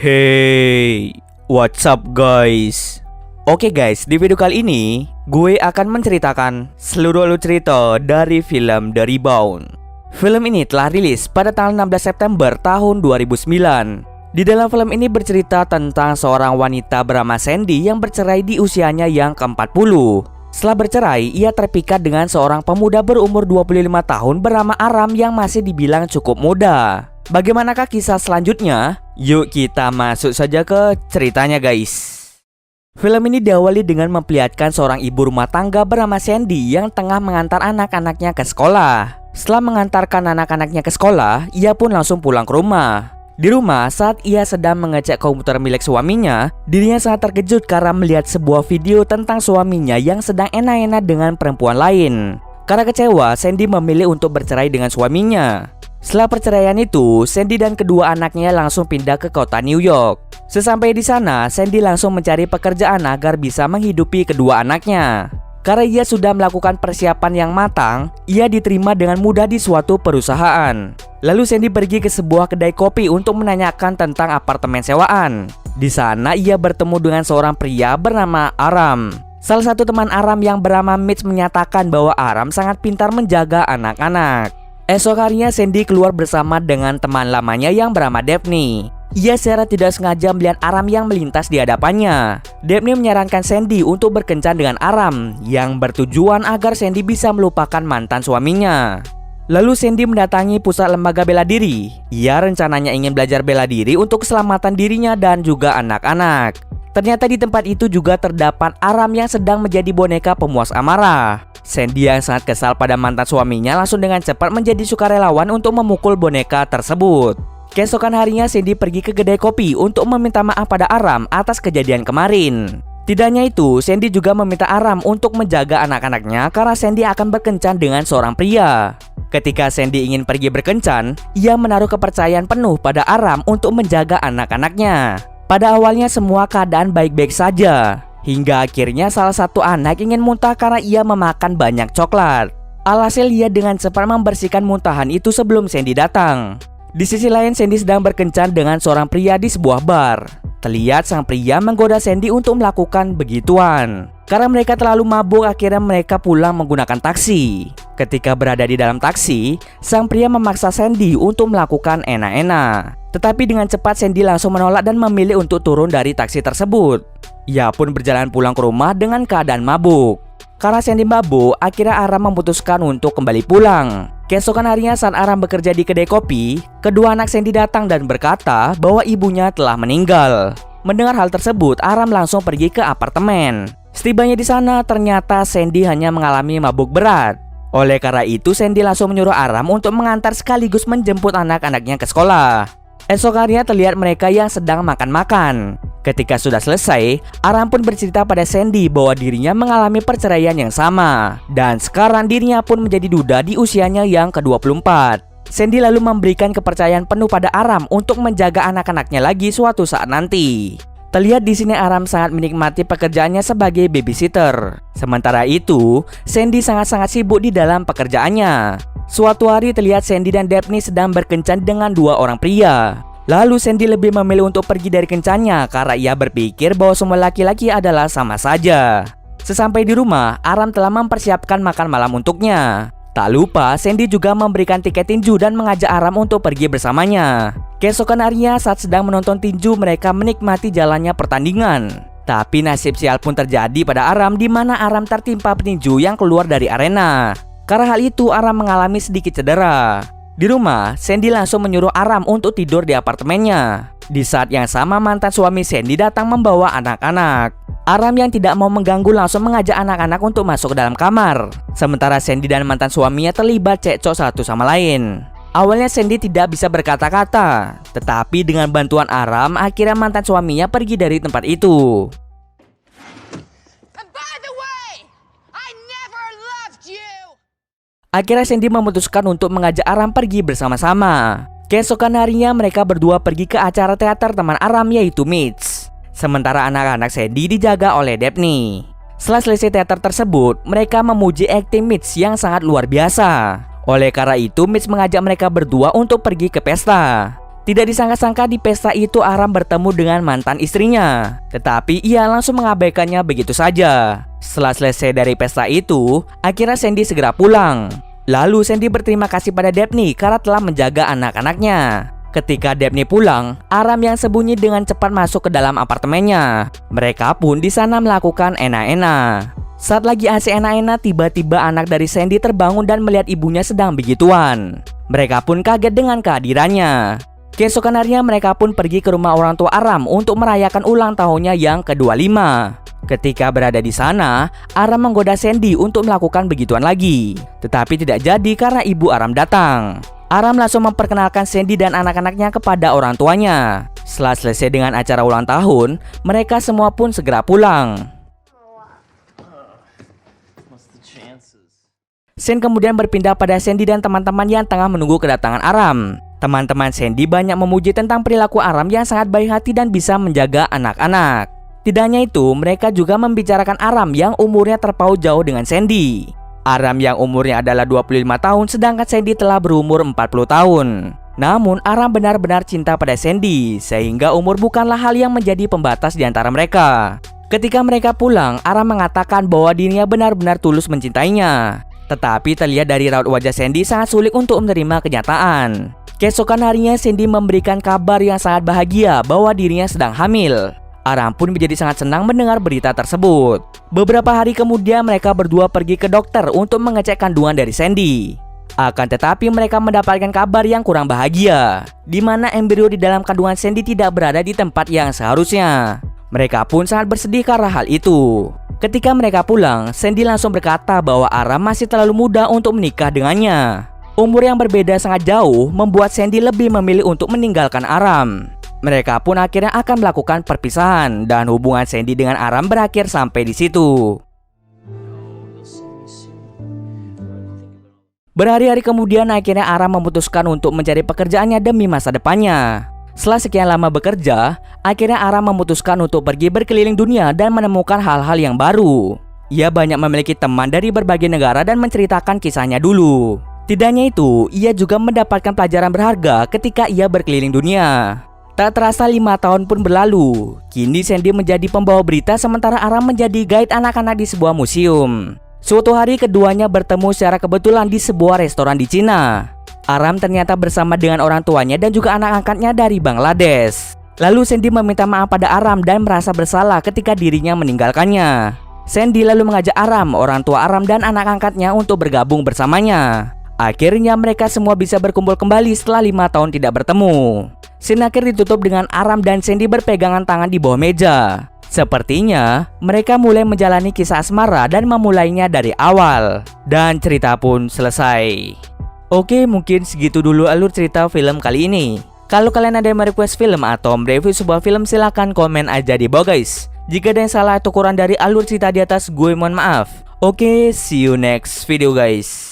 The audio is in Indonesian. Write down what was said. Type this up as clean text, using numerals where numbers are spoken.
Hey, what's up guys? Oke guys, di video kali ini gue akan menceritakan seluruh alur cerita dari film The Rebound. Film ini telah rilis pada tanggal 16 September tahun 2009. Di dalam film ini bercerita tentang seorang wanita bernama Sandy yang bercerai di usianya yang ke-40. Setelah bercerai, ia terpikat dengan seorang pemuda berumur 25 tahun bernama Aram yang masih dibilang cukup muda. Bagaimanakah kisah selanjutnya? Yuk kita masuk saja ke ceritanya guys. Film ini diawali dengan memperlihatkan seorang ibu rumah tangga bernama Sandy yang tengah mengantar anak-anaknya ke sekolah. Setelah mengantarkan anak-anaknya ke sekolah, ia pun langsung pulang ke rumah. Di rumah, saat ia sedang mengecek komputer milik suaminya, dirinya sangat terkejut karena melihat sebuah video tentang suaminya yang sedang enak-enak dengan perempuan lain. Karena kecewa, Sandy memilih untuk bercerai dengan suaminya. Setelah perceraian itu, Sandy dan kedua anaknya langsung pindah ke kota New York. Sesampai di sana, Sandy langsung mencari pekerjaan agar bisa menghidupi kedua anaknya. Karena ia sudah melakukan persiapan yang matang, ia diterima dengan mudah di suatu perusahaan. Lalu Sandy pergi ke sebuah kedai kopi untuk menanyakan tentang apartemen sewaan. Di sana ia bertemu dengan seorang pria bernama Aram. Salah satu teman Aram yang bernama Mitch menyatakan bahwa Aram sangat pintar menjaga anak-anak. Esok harinya Sandy keluar bersama dengan teman lamanya yang bernama Daphne. Ia secara tidak sengaja melihat Aram yang melintas di hadapannya. Daphne menyarankan Sandy untuk berkencan dengan Aram yang bertujuan agar Sandy bisa melupakan mantan suaminya. Lalu Sandy mendatangi pusat lembaga bela diri. Ia rencananya ingin belajar bela diri untuk keselamatan dirinya dan juga anak-anak. Ternyata di tempat itu juga terdapat Aram yang sedang menjadi boneka pemuas amarah. Sandy yang sangat kesal pada mantan suaminya langsung dengan cepat menjadi sukarelawan untuk memukul boneka tersebut. Keesokan harinya Sandy pergi ke kedai kopi untuk meminta maaf pada Aram atas kejadian kemarin. Tidak hanya itu, Sandy juga meminta Aram untuk menjaga anak-anaknya karena Sandy akan berkencan dengan seorang pria. Ketika Sandy ingin pergi berkencan, ia menaruh kepercayaan penuh pada Aram untuk menjaga anak-anaknya. Pada awalnya semua keadaan baik-baik saja. Hingga akhirnya salah satu anak ingin muntah karena ia memakan banyak coklat. Alhasil ia dengan cepat membersihkan muntahan itu sebelum Sandy datang. Di sisi lain Sandy sedang berkencan dengan seorang pria di sebuah bar. Terlihat sang pria menggoda Sandy untuk melakukan begituan. Karena mereka terlalu mabuk akhirnya mereka pulang menggunakan taksi. Ketika berada di dalam taksi, sang pria memaksa Sandy untuk melakukan enak-enak. Tetapi dengan cepat Sandy langsung menolak dan memilih untuk turun dari taksi tersebut. Ia pun berjalan pulang ke rumah dengan keadaan mabuk. Karena Sandy mabuk, akhirnya Aram memutuskan untuk kembali pulang. Keesokan harinya saat Aram bekerja di kedai kopi, kedua anak Sandy datang dan berkata bahwa ibunya telah meninggal. Mendengar hal tersebut, Aram langsung pergi ke apartemen. Setibanya di sana, ternyata Sandy hanya mengalami mabuk berat. Oleh karena itu, Sandy langsung menyuruh Aram untuk mengantar sekaligus menjemput anak-anaknya ke sekolah. Esok harinya terlihat mereka yang sedang makan-makan. Ketika sudah selesai, Aram pun bercerita pada Sandy bahwa dirinya mengalami perceraian yang sama. Dan sekarang dirinya pun menjadi duda di usianya yang ke-24. Sandy lalu memberikan kepercayaan penuh pada Aram untuk menjaga anak-anaknya lagi suatu saat nanti. Terlihat di sini Aram sangat menikmati pekerjaannya sebagai babysitter. Sementara itu, Sandy sangat-sangat sibuk di dalam pekerjaannya. Suatu hari terlihat Sandy dan Daphne sedang berkencan dengan dua orang pria. Lalu Sandy lebih memilih untuk pergi dari kencannya karena ia berpikir bahwa semua laki-laki adalah sama saja. Sesampai di rumah, Aram telah mempersiapkan makan malam untuknya. Tak lupa, Sandy juga memberikan tiket tinju dan mengajak Aram untuk pergi bersamanya. Keesokan harinya saat sedang menonton tinju, mereka menikmati jalannya pertandingan. Tapi nasib sial pun terjadi pada Aram di mana Aram tertimpa petinju yang keluar dari arena. Karena hal itu, Aram mengalami sedikit cedera. Di rumah, Sandy langsung menyuruh Aram untuk tidur di apartemennya. Di saat yang sama, mantan suami Sandy datang membawa anak-anak. Aram yang tidak mau mengganggu langsung mengajak anak-anak untuk masuk ke dalam kamar. Sementara Sandy dan mantan suaminya terlibat cekcok satu sama lain. Awalnya Sandy tidak bisa berkata-kata, tetapi dengan bantuan Aram, akhirnya mantan suaminya pergi dari tempat itu. Akhirnya Sandy memutuskan untuk mengajak Aram pergi bersama-sama. Keesokan harinya mereka berdua pergi ke acara teater teman Aram yaitu Mitch. Sementara anak-anak Sandy dijaga oleh Daphne. Setelah selesai teater tersebut, mereka memuji akting Mitch yang sangat luar biasa. Oleh karena itu, Mitch mengajak mereka berdua untuk pergi ke pesta. Tidak disangka-sangka di pesta itu Aram bertemu dengan mantan istrinya. Tetapi ia langsung mengabaikannya begitu saja. Setelah selesai dari pesta itu, akhirnya Sandy segera pulang. Lalu Sandy berterima kasih pada Daphne karena telah menjaga anak-anaknya. Ketika Daphne pulang, Aram yang sembunyi dengan cepat masuk ke dalam apartemennya. Mereka pun di sana melakukan enak-enak. Saat lagi asik enak-enak, tiba-tiba anak dari Sandy terbangun dan melihat ibunya sedang begituan. Mereka pun kaget dengan kehadirannya. Keesokan harinya mereka pun pergi ke rumah orang tua Aram untuk merayakan ulang tahunnya yang ke-25. Ketika berada di sana, Aram menggoda Sandy untuk melakukan begituan lagi. Tetapi tidak jadi karena ibu Aram datang. Aram langsung memperkenalkan Sandy dan anak-anaknya kepada orang tuanya. Setelah selesai dengan acara ulang tahun, mereka semua pun segera pulang. Scene kemudian berpindah pada Sandy dan teman-teman yang tengah menunggu kedatangan Aram. Teman-teman Sandy banyak memuji tentang perilaku Aram yang sangat baik hati dan bisa menjaga anak-anak. Tidak hanya itu, mereka juga membicarakan Aram yang umurnya terpaut jauh dengan Sandy. Aram yang umurnya adalah 25 tahun sedangkan Sandy telah berumur 40 tahun. Namun Aram benar-benar cinta pada Sandy sehingga umur bukanlah hal yang menjadi pembatas di antara mereka. Ketika mereka pulang, Aram mengatakan bahwa dirinya benar-benar tulus mencintainya. Tetapi terlihat dari raut wajah Sandy sangat sulit untuk menerima kenyataan. Keesokan harinya Sandy memberikan kabar yang sangat bahagia bahwa dirinya sedang hamil. Aram pun menjadi sangat senang mendengar berita tersebut. Beberapa hari kemudian mereka berdua pergi ke dokter untuk mengecek kandungan dari Sandy. Akan tetapi mereka mendapatkan kabar yang kurang bahagia, di mana embrio di dalam kandungan Sandy tidak berada di tempat yang seharusnya. Mereka pun sangat bersedih karena hal itu. Ketika mereka pulang, Sandy langsung berkata bahwa Aram masih terlalu muda untuk menikah dengannya. Umur yang berbeda sangat jauh membuat Sandy lebih memilih untuk meninggalkan Aram. Mereka pun akhirnya akan melakukan perpisahan dan hubungan Sandy dengan Aram berakhir sampai di situ. Berhari-hari kemudian akhirnya Aram memutuskan untuk mencari pekerjaannya demi masa depannya. Setelah sekian lama bekerja, akhirnya Aram memutuskan untuk pergi berkeliling dunia dan menemukan hal-hal yang baru. Ia banyak memiliki teman dari berbagai negara dan menceritakan kisahnya dulu. Tidak hanya itu, ia juga mendapatkan pelajaran berharga ketika ia berkeliling dunia. Tak terasa 5 tahun pun berlalu. Kini Sandy menjadi pembawa berita sementara Aram menjadi guide anak-anak di sebuah museum. Suatu hari keduanya bertemu secara kebetulan di sebuah restoran di Cina. Aram ternyata bersama dengan orang tuanya dan juga anak angkatnya dari Bangladesh. Lalu Sandy meminta maaf pada Aram dan merasa bersalah ketika dirinya meninggalkannya. Sandy lalu mengajak Aram, orang tua Aram dan anak angkatnya untuk bergabung bersamanya. Akhirnya mereka semua bisa berkumpul kembali setelah 5 tahun tidak bertemu. Scene akhir ditutup dengan Aram dan Sandy berpegangan tangan di bawah meja. Sepertinya mereka mulai menjalani kisah asmara dan memulainya dari awal. Dan cerita pun selesai. Oke, mungkin segitu dulu alur cerita film kali ini. Kalau kalian ada yang merequest film atau mereview sebuah film, silahkan komen aja di bawah guys. Jika ada yang salah atau kurang dari alur cerita di atas, gue mohon maaf. Oke, see you next video guys.